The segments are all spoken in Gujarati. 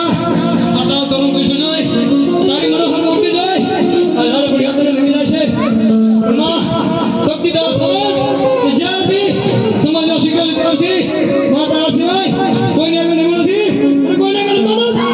આટા કરું કશું જોઈ તારી મનોસર મૂર્તિ જોઈ આ લાલ બુઢિયા તને લઈ જશે માં શક્તિ દાવ સવાલ જ્યાંથી સમાજનો શીખેલ પડોશી માતા સિવાય કોઈને આગળ નહીં નથી અને કોઈને આગળ નથી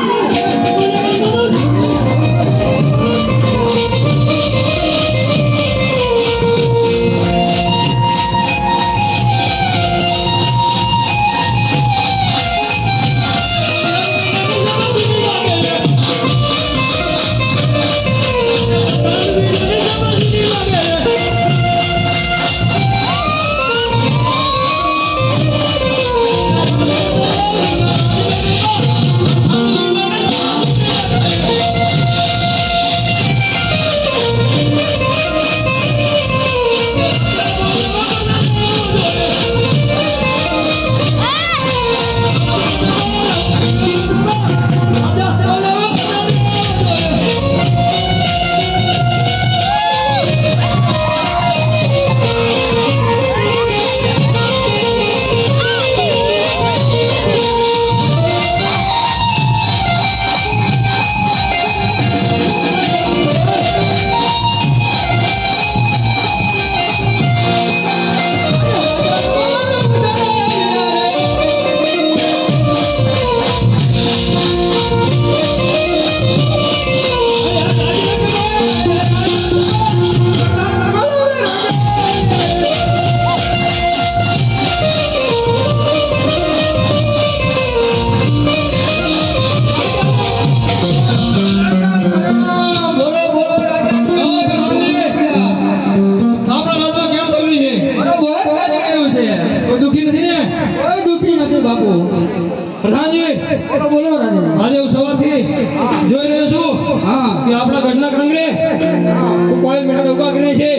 પ્રધાનજી બોલો આજે હું સવારથી જોઈ રહ્યો છું કે આપણા ઘરના ક્રંગરે કોઈ મેડમ ઉભા કરી છે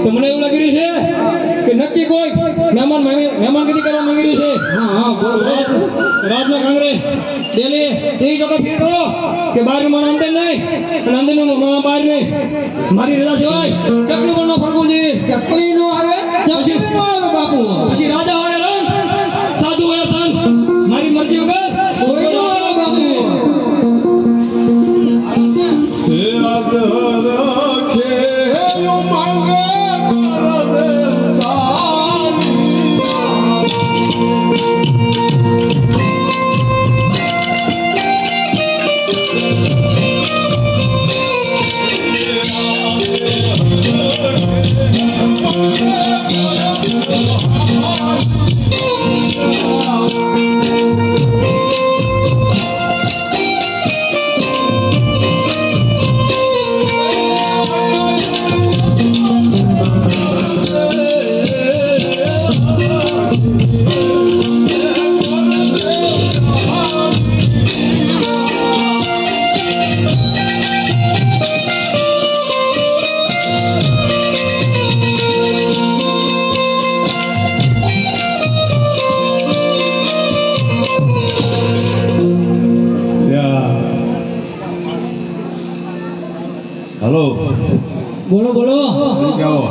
તો મને એવું લાગી રહ્યું છે કે નક્કી કોઈ મહેમાનગતિ કરવા માંગી રહ્યું છે રાજના ક્રંગરે ડેલી એ જગ્યા ફીર કરો કે બહારનું મને અંદર નહીં અને અંદરનું મને બહાર નહીં મારી રજા સિવાય ચકલી પણ ન ફરકવું જોઈએ ચકલી નો આવે ચકલી નો આવે બાપુ પછી રાજા હોય રણ સાધુ હોય સંત મારી મરજી વગર કોઈ નો આવે બાપુ હે આદ રાખે માંગે हेलो બોલો બોલો क्या हुआ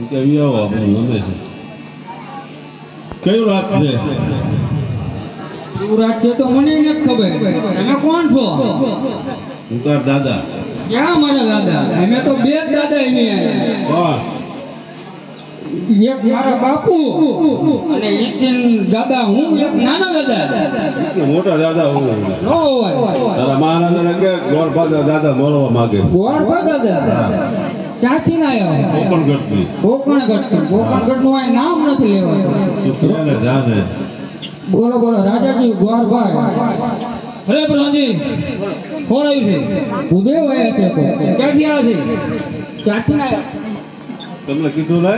क्या हुआ अपने गमे से कई रात છે પૂરા છે તો મને ન ખબર તમે કોણ છો હું તાર દાદા ક્યાં મારા દાદા અમે તો બે જ દાદા અહીંયા કોણ એક મારા બાપુ અને એક દાદા હું એક નાના દાદા કે મોટા દાદા હું નો હોય તારા મહારાજાને કે ગોળફાદા દાદા મળવા માંગે ગોળફા દાદા ક્યાંથી ના આવ્યા કોકણગઢથી કોકણગઢ નું આ નામ નથી લેવાનું તું ક્યારે જાને બોલો બોલો રાજાજી ગોરભાઈ અરે પ્રધાનજી કોણ આવ્યું છે ઉદય વયા છે તો ક્યાંથી આવે છે ક્યાંથી આવ્યા તમને કીધું ને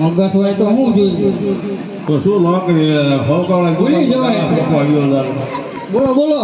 મગસ હોય તો હું જોઈ તો શું નોકરી ફોકાળા ભૂલી જવાય. આવ્યો બોલો બોલો